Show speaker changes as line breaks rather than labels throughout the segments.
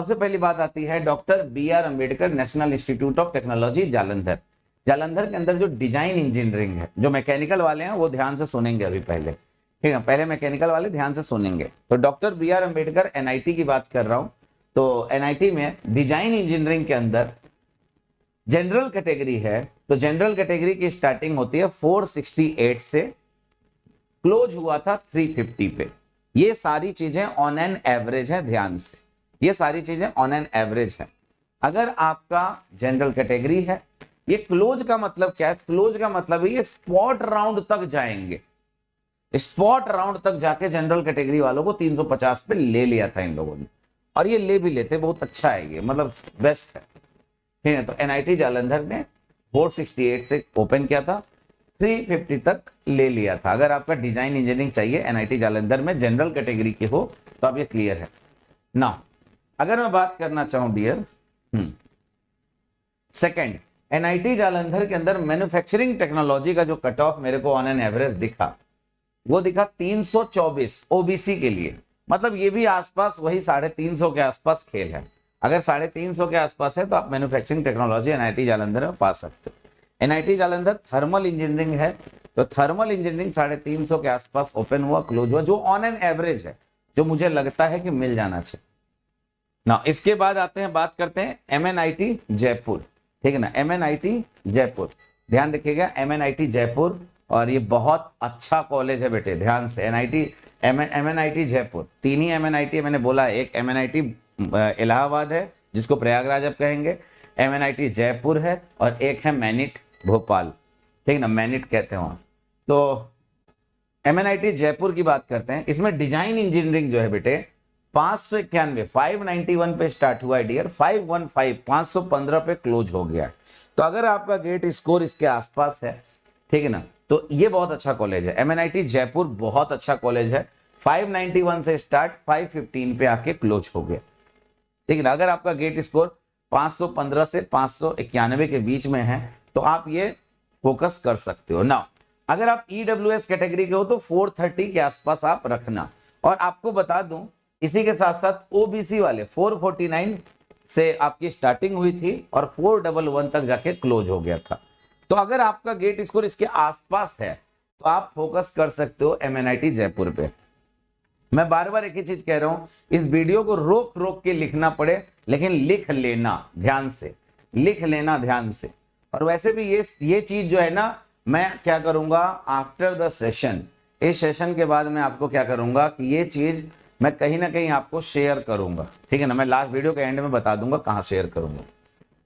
सबसे पहली बात आती है doctor B.R. Ambedkar national institute of technology Jalandhar. Jalandhar के अंदर जो डिजाइन इंजीनियरिंग है, जो मैकेनिकल वाले हैं वो ध्यान से सुनेंगे अभी पहले, ठीक है, पहले मैकेनिकल वाले ध्यान से सुनेंगे। तो डॉक्टर B.R. अम्बेडकर NIT की बात कर रहा हूं। तो NIT में डिजाइन इंजीनियरिंग के अंदर जनरल कैटेगरी है, तो जनरल कैटेगरी की स्टार्टिंग होती है 468 से, क्लोज हुआ था 350 पे। ये सारी चीजें ऑन एन एवरेज है, ध्यान से, ये सारी चीजें ऑन एन एवरेज है। अगर आपका जनरल कैटेगरी है, ये क्लोज का मतलब क्या है? क्लोज का मतलब है ये स्पॉट राउंड तक जाएंगे, स्पॉट राउंड तक जाके जनरल कैटेगरी वालों को 350 पे ले लिया था इन लोगों ने, और ये ले भी लेते, बहुत अच्छा है ये, मतलब बेस्ट है, ठीक है। तो NIT जालंधर ने 468 से ओपन किया था, 350 तक ले लिया था। अगर आपका डिजाइन इंजीनियरिंग चाहिए NIT जालंधर में, जनरल कैटेगरी के हो, तो आप ये क्लियर है ना। अगर मैं बात करना चाहूं डियर सेकंड, NIT जालंधर के अंदर मैन्युफैक्चरिंग टेक्नोलॉजी का जो कट ऑफ मेरे को ऑन एन एवरेज दिखा, वो दिखा 324 OBC के लिए, मतलब ये भी आसपास वही 350 के आसपास खेल है। अगर 350 के आसपास है तो आप मैन्युफैक्चरिंग टेक्नोलॉजी NIT जालंधर में पा सकते हो। NIT जालंधर थर्मल इंजीनियरिंग है, तो थर्मल इंजीनियरिंग 350 के आसपास ओपन हुआ, क्लोज हुआ, जो ऑन एन एवरेज है, जो मुझे लगता है कि मिल जाना चाहिए ना। इसके बाद आते हैं, बात करते हैं MNIT जयपुर, ठीक है ना। MNIT जयपुर, ध्यान रखिएगा, MNIT जयपुर, और ये बहुत अच्छा कॉलेज है बेटे, ध्यान से। MNIT जयपुर, 3 ही MNIT मैंने बोला है, एक MNIT इलाहाबाद है जिसको प्रयागराज आप कहेंगे, MNIT जयपुर है, और एक है मैनिट भोपाल, ठीक है ना, मैनिट कहते हैं वहां। तो MNIT जयपुर की बात करते हैं, इसमें डिजाइन इंजीनियरिंग जो है बेटे 591 591 पे स्टार्ट हुआ है डियर, 515 पे क्लोज हो गया है। तो अगर आपका गेट स्कोर इसके आसपास है, ठीक है ना, तो ये बहुत अच्छा कॉलेज है। MNIT जयपुर बहुत अच्छा कॉलेज है, 591 से स्टार्ट 515 पे आके क्लोज हो गया, ठीक है ना। अगर आपका गेट स्कोर 515 से 591 के बीच में है तो आप ये फोकस कर सकते हो ना। अगर आप EWS कैटेगरी के हो तो 430 के आसपास आप रखना। और आपको बता दूं, इसी के साथ साथ OBC वाले 449 से आपकी स्टार्टिंग हुई थी और 411 तक जाके क्लोज हो गया था। तो अगर आपका गेट स्कोर इसके आसपास है तो आप फोकस कर सकते हो MNIT जयपुर पे। मैं बार बार एक ही चीज कह रहा हूं, इस वीडियो को रोक रोक के लिखना पड़े, लेकिन लिख लेना ध्यान से, लिख लेना ध्यान से। और वैसे भी ये चीज जो है ना, मैं क्या करूंगा आफ्टर द सेशन, इस सेशन के बाद मैं आपको क्या करूंगा कि ये चीज मैं कहीं ना कहीं आपको शेयर करूंगा, ठीक है ना। मैं लास्ट वीडियो के एंड में बता दूंगा कहां शेयर करूंगा,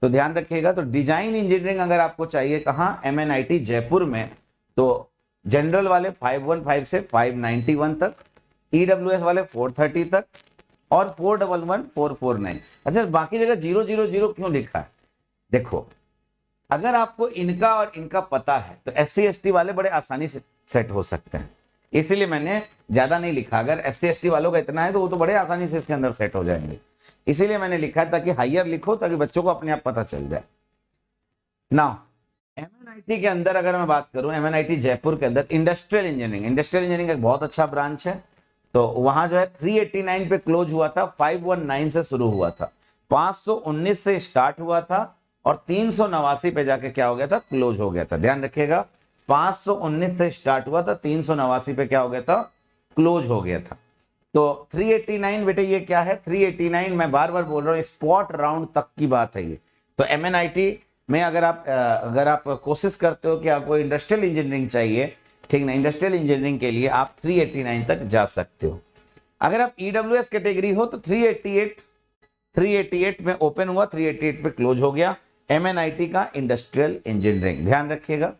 तो ध्यान रखिएगा। तो डिजाइन इंजीनियरिंग अगर आपको चाहिए कहां, MNIT जयपुर में, तो जनरल वाले 515 से 591 तक, EWS वाले 430 तक, और 411 449। अच्छा, बाकी जगह 000 क्यों लिखा है? देखो, अगर आपको इनका और इनका पता है तो SC ST वाले बड़े आसानी से सेट हो सकते हैं, इसीलिए मैंने ज्यादा नहीं लिखा। अगर SC ST वालों का इतना है तो वो तो बड़े आसानी से इसके अंदर सेट हो जाएंगे, इसीलिए मैंने लिखा है ताकि हायर लिखो, ताकि बच्चों को अपने आप पता चल जाए ना। MNIT के अंदर अगर मैं बात करूं, MNIT जयपुर के अंदर इंडस्ट्रियल इंजीनियरिंग एक बहुत अच्छा ब्रांच है। तो वहां जो है 389 पे क्लोज हुआ था, 519 से शुरू हुआ था, 519 से स्टार्ट हुआ था, और 389 पे जाके क्या हो गया था, क्लोज हो गया था। ध्यान रखिएगा, 519 से स्टार्ट हुआ था, 389 पे क्या हो गया था, क्लोज हो गया था। तो 389 बेटे ये क्या है, 389 मैं बार बार बोल रहा हूँ, स्पॉट राउंड तक की बात है ये। तो MNIT में अगर आप कोशिश करते हो कि आपको इंडस्ट्रियल इंजीनियरिंग चाहिए, ठीक ना, इंडस्ट्रियल इंजीनियरिंग के लिए आप 389 तक जा सकते हो। अगर आप EWS कैटेगरी हो तो 388 में ओपन हुआ, 388 पे क्लोज हो गया। MNIT का इंडस्ट्रियल इंजीनियरिंग, ध्यान रखिएगा,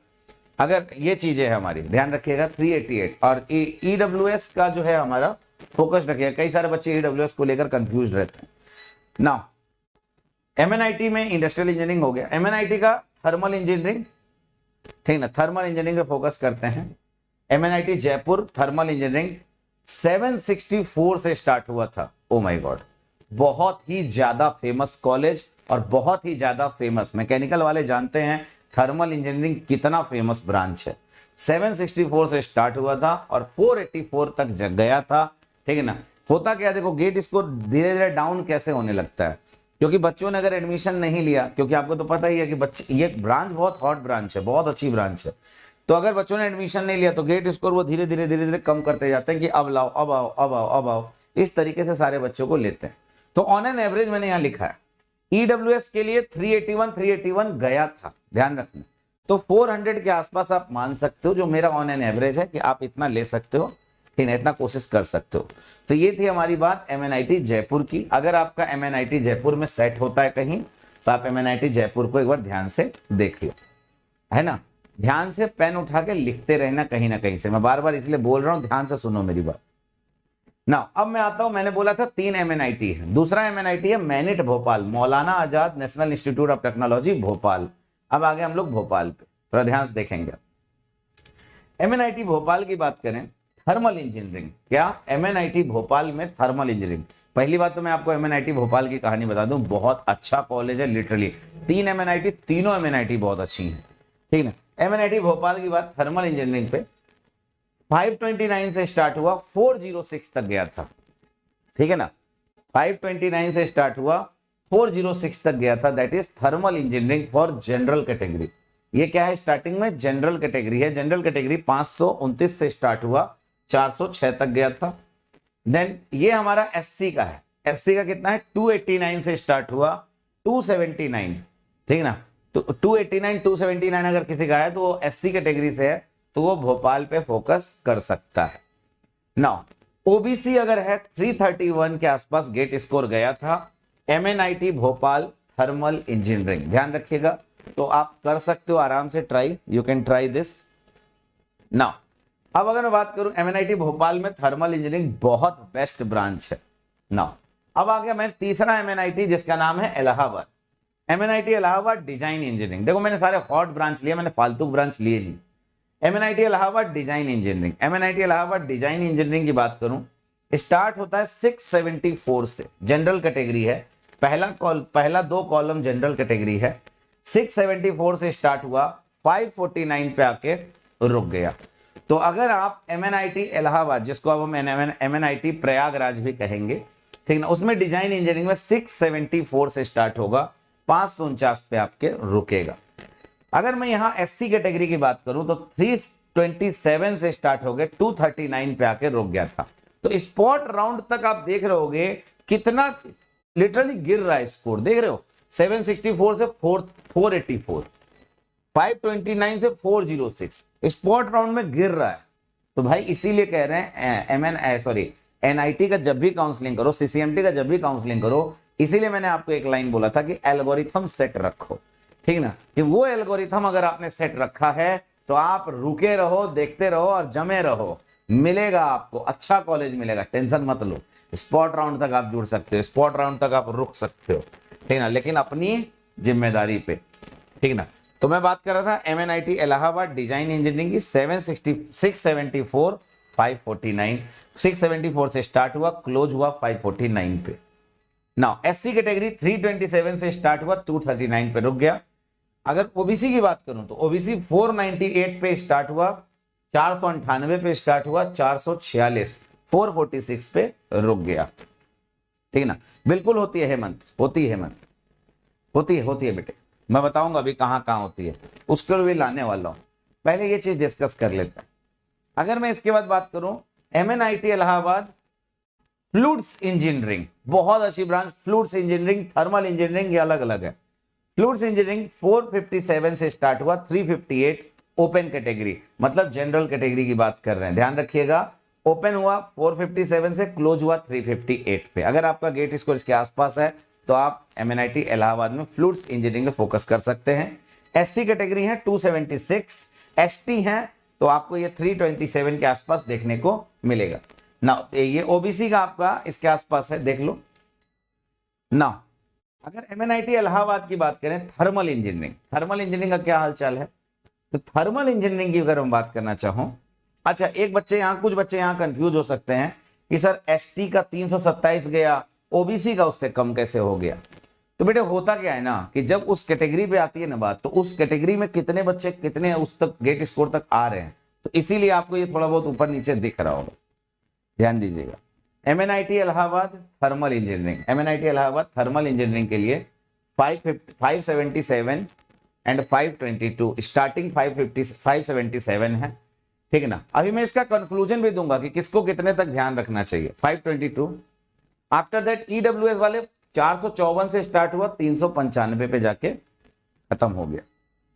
अगर ये चीजें है हमारी, ध्यान रखिएगा 388। और EWS का जो है हमारा फोकस रखिएगा, कई सारे बच्चे EWS को लेकर कंफ्यूज रहते हैं ना। MNIT में इंडस्ट्रियल इंजीनियरिंग हो गया, MNIT का थर्मल इंजीनियरिंग, ठीक ना, थर्मल इंजीनियरिंग पे फोकस करते हैं। MNIT जयपुर थर्मल इंजीनियरिंग 764 से स्टार्ट हुआ था। ओ माय गॉड, बहुत ही ज्यादा फेमस कॉलेज और बहुत ही ज्यादा फेमस, मैकेनिकल वाले जानते हैं थर्मल इंजीनियरिंग कितना फेमस ब्रांच है। 764 से स्टार्ट हुआ था और 484 तक गया था, ठीक है ना। होता क्या, देखो गेट स्कोर धीरे धीरे डाउन कैसे होने लगता है, क्योंकि बच्चों ने अगर एडमिशन नहीं लिया, क्योंकि आपको तो पता ही है कि बच्चे, ये ब्रांच बहुत हॉट ब्रांच है, बहुत अच्छी ब्रांच है, तो अगर बच्चों ने एडमिशन नहीं लिया तो गेट स्कोर वो धीरे धीरे कम करते जाते हैं कि अब लाओ, अब आओ, अब आओ, अब आओ, इस तरीके से सारे बच्चों को लेते हैं। तो ऑन एन एवरेज मैंने यहाँ लिखा है ईडब्ल्यूएस के लिए 381 गया था, ध्यान रखना। तो 400 के आसपास आप मान सकते हो, जो मेरा ऑन एन एवरेज है कि आप इतना ले सकते हो, ठीक है, इतना कोशिश कर सकते हो। तो ये थी हमारी बात एमएनआईटी जयपुर की। अगर आपका एमएनआईटी जयपुर में सेट होता है कहीं, तो आप एमएनआईटी जयपुर को एक बार ध्यान से देख लो, है ना। ध्यान से पेन उठा के लिखते रहना कहीं ना कहीं से, मैं बार बार इसलिए बोल रहा हूं, ध्यान से सुनो मेरी बात ना। अब मैं आता हूं, मैंने बोला था 3 एमएनआईटी है, दूसरा एमएनआईटी है MANIT Bhopal, Maulana Azad national institute of technology Bhopal. अब आगे हम लोग भोपाल पे थोड़ा ध्यान से देखेंगे। एमएनआईटी भोपाल की बात करें, थर्मल इंजीनियरिंग, क्या एमएनआईटी भोपाल में थर्मल इंजीनियरिंग। पहली बात तो मैं आपको एमएनआईटी भोपाल की कहानी बता दूं, बहुत अच्छा कॉलेज है लिटरली। 3 एमएनआईटी, तीनों एमएनआईटी बहुत अच्छी हैं, ठीक है। एमएनआईटी भोपाल की बात थर्मल इंजीनियरिंग पे 529 से स्टार्ट हुआ, 406 तक गया था, ठीक है ना। 529 से स्टार्ट हुआ, 406 तक गया था, that is thermal engineering for general category. ये क्या है, स्टार्टिंग में जनरल कैटेगरी है। जनरल कैटेगरी 529 से स्टार्ट हुआ, 406 तक गया था। देन ये हमारा एससी का है, एससी का कितना है, 289 से स्टार्ट हुआ, 279, ठीक है ना। तो 289 279 अगर किसी का है तो वो एससी कैटेगरी से है, तो वो भोपाल पे फोकस कर सकता है। नाउ ओबीसी अगर है 331 के आसपास गेट स्कोर गया था, एमएनआईटी भोपाल थर्मल इंजीनियरिंग, ध्यान रखिएगा। तो आप कर सकते हो आराम से try, you can try this. Now अब अगर मैं बात करूं एमएनआईटी भोपाल में थर्मल इंजीनियरिंग बहुत बेस्ट ब्रांच है। नाउ अब आ गया मैं तीसरा एमएनआईटी जिसका नाम है Allahabad, MNIT Allahabad design engineering. देखो मैंने सारे हॉट ब्रांच लिए, मैंने फालतू ब्रांच लिए नहीं। MNIT Allahabad design engineering, MNIT Allahabad design engineering की बात करूं, स्टार्ट होता है 674 से, जनरल कैटेगरी है, पहला 2 कॉलम जनरल कैटेगरी है। 674 से स्टार्ट हुआ, 549 पे आके रुक गया। तो अगर आप एमएनआईटी इलाहाबाद, जिसको अब हम एमएनआईटी प्रयागराज भी कहेंगे, ठीक ना, उसमें डिजाइन इंजीनियरिंग में 674 से स्टार्ट होगा, 549 पे आपके रुकेगा। अगर मैं यहां एससी कैटेगरी की बात करूं तो 327 से स्टार्ट हो गए, 239 पे आके रुक गया था। तो स्पॉट राउंड तक आप देख रहे होगे कितना लिटरली गिर रहा है स्कोर, देख रहे हो, 764 से 484, 529 से 406, स्पॉट राउंड में गिर रहा है। तो भाई इसीलिए कह रहे हैं एनआईटी का जब भी काउंसलिंग करो, सीसीएमटी का जब भी काउंसलिंग करो, इसीलिए मैंने आपको एक लाइन बोला था कि एल्गोरिथम सेट रखो, ठीक ना, कि वो एल्गोरिथम अगर आपने सेट रखा है तो आप रुके रहो, देखते रहो और जमे रहो, मिलेगा आपको, अच्छा कॉलेज मिलेगा, टेंशन मत लो। स्पॉट राउंड तक आप जुड़ सकते हो, स्पॉट राउंड तक आप रुक सकते हो, ठीक ना, लेकिन अपनी जिम्मेदारी पे, ठीक ना। तो मैं बात कर रहा था एमएनआईटी इलाहाबाद डिजाइन इंजीनियरिंग की 674 549, 674 से स्टार्ट हुआ, क्लोज हुआ 549 पे। नाउ एससी कैटेगरी 327 से स्टार्ट हुआ, 239 पे रुक गया। अगर ओबीसी की बात करूं तो ओबीसी 498 पे स्टार्ट हुआ, 498 पे स्टार्ट हुआ, 446, 446 पे रुक गया, ठीक है ना। बिल्कुल होती है हेमंत, होती है हेमंत, होती है बेटे, मैं बताऊंगा अभी कहां कहां होती है, उसके लिए भी लाने वाला हूं। पहले ये चीज डिस्कस कर लेते हैं। अगर मैं इसके बाद बात करूं एमएनआईटी इलाहाबाद फ्लूइड्स इंजीनियरिंग, बहुत अच्छी branch, fluids engineering, thermal engineering, ये अलग अलग है। फ्लूइड्स इंजीनियरिंग 457 से स्टार्ट हुआ, 358 ओपन कैटेगरी, मतलब जनरल कैटेगरी की बात कर रहे हैं, ध्यान रखिएगा। ओपन हुआ 457 से, क्लोज हुआ 358 पे। अगर आपका गेट स्कोर इसके आसपास है तो आप एमएनआईटी इलाहाबाद में फ्लूइड्स इंजीनियरिंग में फोकस कर सकते हैं। एससी कैटेगरी है 276, एसटी है तो आपको ये 327 के आसपास देखने को मिलेगा ना। ये ओबीसी का आपका इसके आसपास है, देख लो ना। अगर एमएनआईटी इलाहाबाद की बात करें थर्मल इंजीनियरिंग, थर्मल इंजीनियरिंग का क्या हालचाल है, तो थर्मल इंजीनियरिंग की अगर हम बात करना चाहूं, अच्छा एक बच्चे यहाँ, कुछ बच्चे यहाँ कंफ्यूज हो सकते हैं कि सर एसटी का 327 गया, ओबीसी का उससे कम कैसे हो गया। तो बेटे होता क्या है ना कि जब उस कैटेगरी पे आती है ना बात, तो उस कैटेगरी में कितने बच्चे कितने उस तक गेट स्कोर तक आ रहे हैं, तो इसीलिए आपको ये थोड़ा बहुत ऊपर नीचे दिख रहा होगा, ध्यान दीजिएगा। MNIT Allahabad thermal engineering, MNIT Allahabad thermal engineering के लिए 577 एंड 522, स्टार्टिंग 577 है, ठीक है ना। अभी मैं इसका कंक्लूजन भी दूंगा कि किसको कितने तक ध्यान रखना चाहिए। 522, आफ्टर दैट EWS वाले 454 से स्टार्ट हुआ, 395 पे जाके खत्म हो गया,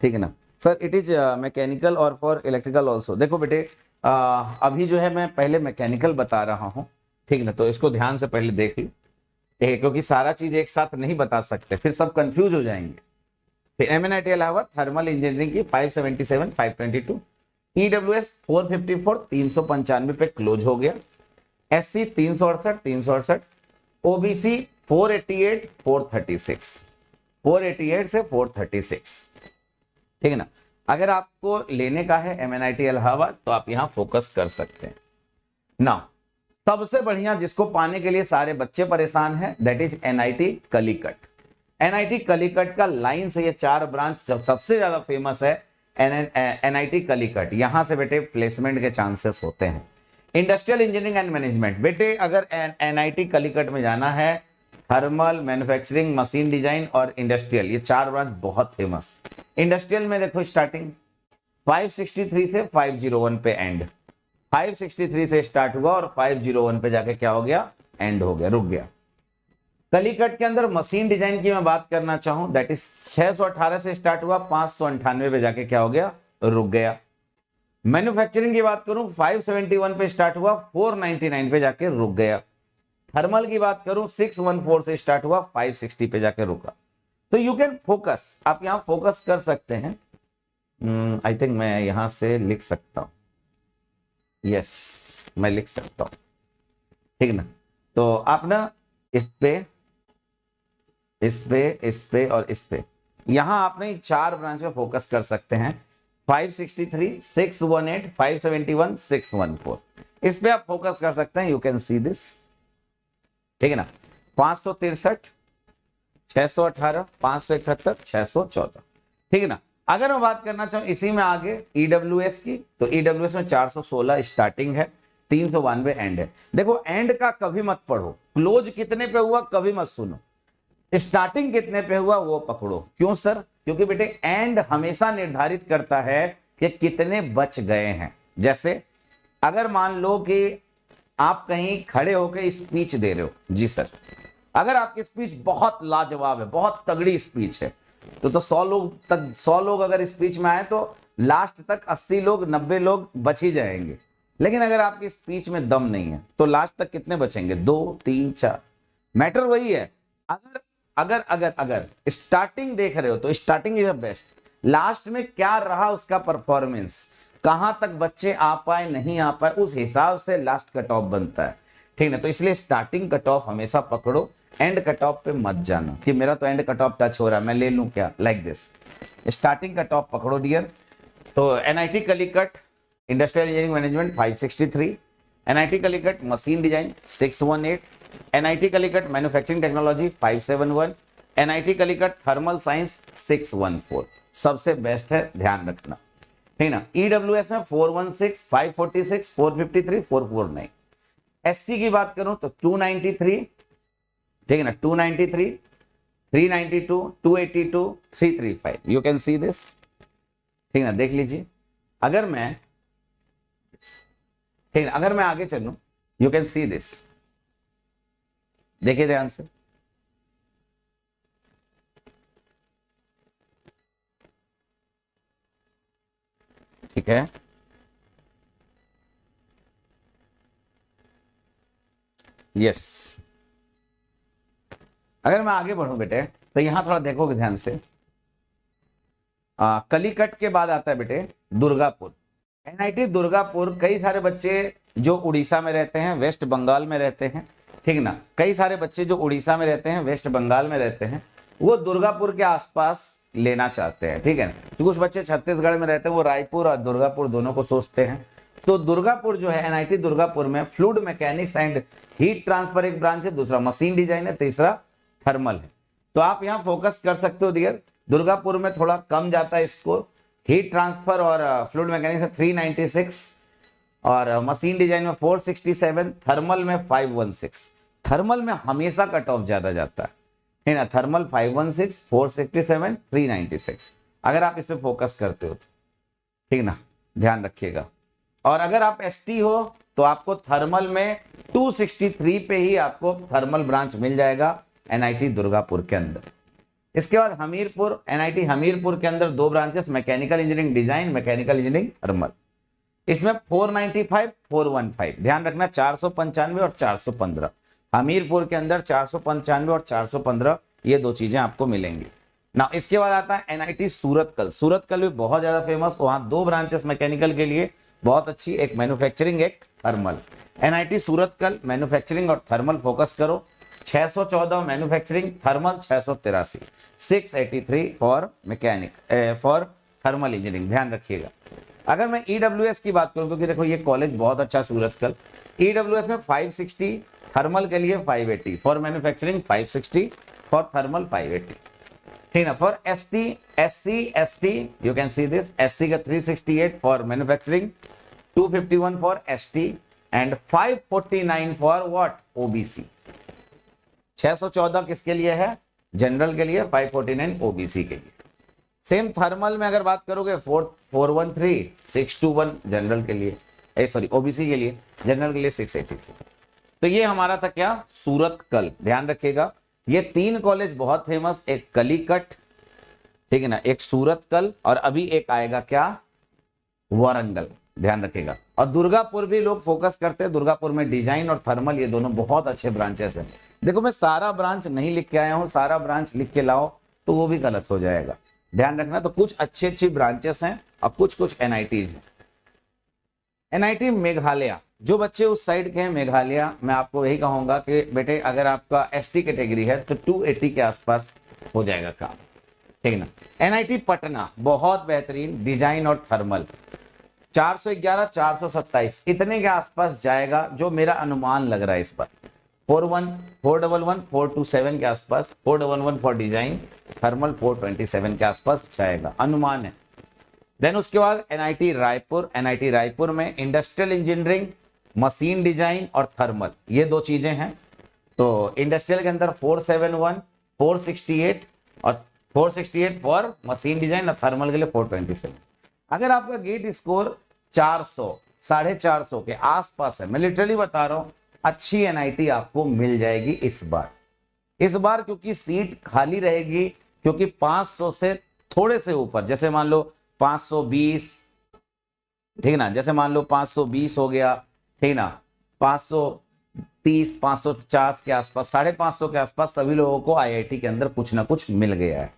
ठीक है ना। सर इट इज मैकेनिकल और फॉर इलेक्ट्रिकल ऑल्सो। देखो बेटे अभी जो है मैं पहले मैकेनिकल बता रहा हूँ, ठीक ना, तो इसको ध्यान से पहले देख लो, क्योंकि सारा चीज एक साथ नहीं बता सकते, फिर सब कंफ्यूज हो जाएंगे। फिर MNIT इलाहाबाद थर्मल इंजीनियरिंग की 577, 522, EWS 454, 395 पे क्लोज हो गया, SC 368, 368, OBC 488, 436, 488 से 436, ठीक है ना। अगर आपको लेने का है MNIT इलाहाबाद तो आप यहां फोकस कर सकते हैं ना। सबसे बढ़िया जिसको पाने के लिए सारे बच्चे परेशान हैं, दैट इज NIT कलीकट। NIT कलीकट का लाइन से ये 4 ब्रांच सबसे ज्यादा फेमस है, NIT कलीकट। यहां से बेटे प्लेसमेंट के चांसेस होते हैं। इंडस्ट्रियल इंजीनियरिंग एंड मैनेजमेंट, बेटे अगर NIT कलीकट में जाना है, थर्मल, मैन्युफैक्चरिंग, मशीन डिजाइन और इंडस्ट्रियल, ये 4 ब्रांच बहुत फेमस। इंडस्ट्रियल में देखो स्टार्टिंग 563 से 501 पे एंड, 563 से स्टार्ट हुआ और 501 पे जाके क्या हो गया, एंड हो गया, रुक गया। कलीकट के अंदर मशीन डिजाइन की मैं बात करना चाहूं, दैट इज 618 से स्टार्ट हुआ, 598 पे जाके क्या हो गया, रुक गया। मैन्युफैक्चरिंग की बात करूं 571 पे स्टार्ट हुआ, 499 पे जाके रुक गया। थर्मल की बात करूं 614 से स्टार्ट हुआ, 560 पे जाके रुका। तो यू कैन फोकस, आप यहां फोकस कर सकते हैं। आई थिंक मैं यहां से लिख सकता हूं, यस मैं लिख सकता हूं, ठीक ना। तो आप ना इस पे और इस पे यहां आपने 4 ब्रांच में फोकस कर सकते हैं, 563, 618, 571, 614, इस पे आप फोकस कर सकते हैं। यू कैन सी दिस, ठीक है ना। 563, 618, 571, 614, ठीक है ना। अगर मैं बात करना चाहूं इसी में आगे EWS की, तो EWS में 416 स्टार्टिंग है, 392 एंड है। देखो एंड का कभी मत पढ़ो, क्लोज कितने पे हुआ कभी मत सुनो, स्टार्टिंग कितने पे हुआ वो पकड़ो। क्यों सर? क्योंकि बेटे एंड हमेशा निर्धारित करता है कि कितने बच गए हैं। जैसे अगर मान लो कि आप कहीं खड़े होकर स्पीच दे रहे हो, जी सर, अगर आपकी स्पीच बहुत लाजवाब है, बहुत तगड़ी स्पीच है, तो 100 लोग अगर स्पीच में आए तो लास्ट तक 80 लोग 90 लोग बच ही जाएंगे। लेकिन अगर आपकी स्पीच में दम नहीं है तो लास्ट तक कितने बचेंगे, 2, 3, 4। मैटर वही है, अगर अगर अगर अगर स्टार्टिंग देख रहे हो तो starting is the best, last में क्या रहा उसका परफॉर्मेंस, कहां तक बच्चे आ पाए नहीं आ पाए, उस हिसाब से लास्ट कट ऑफ बनता है, ठीक ना। तो इसलिए स्टार्टिंग कट ऑफ हमेशा पकड़ो, एंड कट ऑफ पे मत जाना कि मेरा तो एंड कट ऑफ टच हो रहा है मैं ले लूं क्या, like this. Starting cut off पकड़ो डियर। तो NIT Calicut industrial engineering management 563, NIT Calicut machine design 618, NIT Calicut manufacturing technology 571, NIT Calicut thermal science 614, सबसे बेस्ट है, ध्यान रखना, ठीक ना। EWS में 416, 546, 453, 449। SC की बात करूं तो 293, ठीक है ना, 293, 392, 282, 335, यू कैन सी दिस, ठीक ना। देख लीजिए, अगर मैं, ठीक है, अगर मैं आगे चलूं, यू कैन सी दिस, देखिए ध्यान से, ठीक है। यस, अगर मैं आगे बढ़ूं बेटे तो यहां थोड़ा देखोगे ध्यान से, कलीकट के बाद आता है बेटे दुर्गापुर। NIT दुर्गापुर, कई सारे बच्चे जो उड़ीसा में रहते हैं, वेस्ट बंगाल में रहते हैं, ठीक ना, कई सारे बच्चे जो उड़ीसा में रहते हैं, वेस्ट बंगाल में रहते हैं, वो दुर्गापुर के आसपास लेना चाहते हैं, ठीक है ना। तो कुछ बच्चे छत्तीसगढ़ में रहते हैं, वो रायपुर और दुर्गापुर दोनों को सोचते हैं। तो दुर्गापुर जो है, NIT दुर्गापुर में fluid mechanics and heat transfer एक ब्रांच है, दूसरा मशीन डिजाइन है, तीसरा थर्मल है। तो आप यहाँ फोकस कर सकते हो डियर। दुर्गापुर में थोड़ा कम जाता है स्कोर, हीट ट्रांसफर और फ्लूइड मैकेनिक्स 396, और मशीन डिजाइन में 467, थर्मल में 516। थर्मल में हमेशा कट ऑफ ज्यादा जाता है ना, थर्मल 516, 467, 396, अगर आप इस पे फोकस करते हो तो, ठीक ना, ध्यान रखिएगा। और अगर आप एसटी हो तो आपको थर्मल में 263 पे ही आपको थर्मल ब्रांच मिल जाएगा एनआईटी दुर्गापुर के अंदर। इसके बाद हमीरपुर, एनआईटी हमीरपुर के अंदर 2 branches, mechanical engineering design, mechanical engineering thermal. इसमें 495, 415, ध्यान रखना 495 और 415, हमीरपुर के अंदर 495 और 415, ये 2 चीजें आपको मिलेंगी ना। इसके बाद आता है एनआईटी सूरतकल। सूरतकल भी बहुत ज्यादा फेमस, वहां 2 ब्रांचेस मैकेनिकल के लिए बहुत अच्छी, एक मैन्युफैक्चरिंग एक थर्मल। एनआईटी सूरतकल मैन्युफैक्चरिंग और थर्मल फोकस करो। 614 manufacturing, thermal 683, 683 for mechanic for thermal engineering, ध्यान रखिएगा। अगर मैं ईडब्ल्यूएस की बात करूं, क्योंकि देखो ये कॉलेज बहुत अच्छा सूरतकल, ईडब्ल्यूएस में 560, थर्मल के लिए 580, फॉर मैन्युफैक्चरिंग 560, फॉर थर्मल 580, ठीक ना। For ST, SC, ST you can see this, SC का 368 for manufacturing, 251 for ST and 549 for what, OBC. 614 किसके लिए है, जनरल के लिए, 549 ओबीसी के लिए। सेम थर्मल में अगर बात करोगे 413, 621 जनरल के लिए, सॉरी ओबीसी के लिए, जनरल के लिए 683। तो ये हमारा था क्या, सूरतकल, ध्यान रखिएगा। ये 3 कॉलेज बहुत फेमस, एक कलीकट, ठीक है ना, एक सूरतकल, और अभी एक आएगा क्या, वारंगल, ध्यान रखिएगा। और दुर्गापुर भी लोग फोकस करते हैं, दुर्गापुर में डिजाइन और थर्मल ये दोनों बहुत अच्छे ब्रांचेस हैं। देखो मैं सारा ब्रांच नहीं लिख के आया हूं, सारा ब्रांच लिख के लाओ तो वो भी गलत हो जाएगा, ध्यान रखना। तो कुछ अच्छी ब्रांचेस हैं और कुछ एनआईटीज हैं। एनआईटी मेघालय, जो बच्चे उस साइड के हैं मेघालय, मैं आपको यही कहूंगा कि बेटे अगर आपका एसटी कैटेगरी है तो 280 के आसपास हो जाएगा काम, ठीक ना। एनआईटी पटना बहुत बेहतरीन, डिजाइन और थर्मल, 411, 427 इतने के आसपास जाएगा, जो मेरा अनुमान लग रहा है इस पर। 411, 427 के आसपास, 411 फॉर डिजाइन, थर्मल 427 के आसपास जाएगा, अनुमान है। देन उसके बाद एनआईटी रायपुर, एनआईटी रायपुर में इंडस्ट्रियल इंजीनियरिंग, मशीन डिजाइन और थर्मल, ये 2 चीजें हैं। तो इंडस्ट्रियल के अंदर 471, 468 और 468 फॉर मशीन डिजाइन और थर्मल के लिए 427। अगर आपका गेट स्कोर 400, 450 के आसपास है, मैं लिटरली बता रहा हूं, अच्छी एनआईटी आपको मिल जाएगी इस बार, क्योंकि सीट खाली रहेगी, क्योंकि 500 से थोड़े से ऊपर, जैसे मान लो 520, ठीक ना, जैसे मान लो 520 हो गया, ठीक ना, 530, 550 के आसपास, 550 के आसपास सभी लोगों को आईआईटी के अंदर कुछ ना कुछ मिल गया है,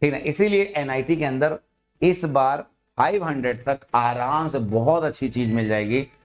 ठीक ना। इसीलिए एनआईटी के अंदर इस बार 500 तक आराम से बहुत अच्छी चीज मिल जाएगी,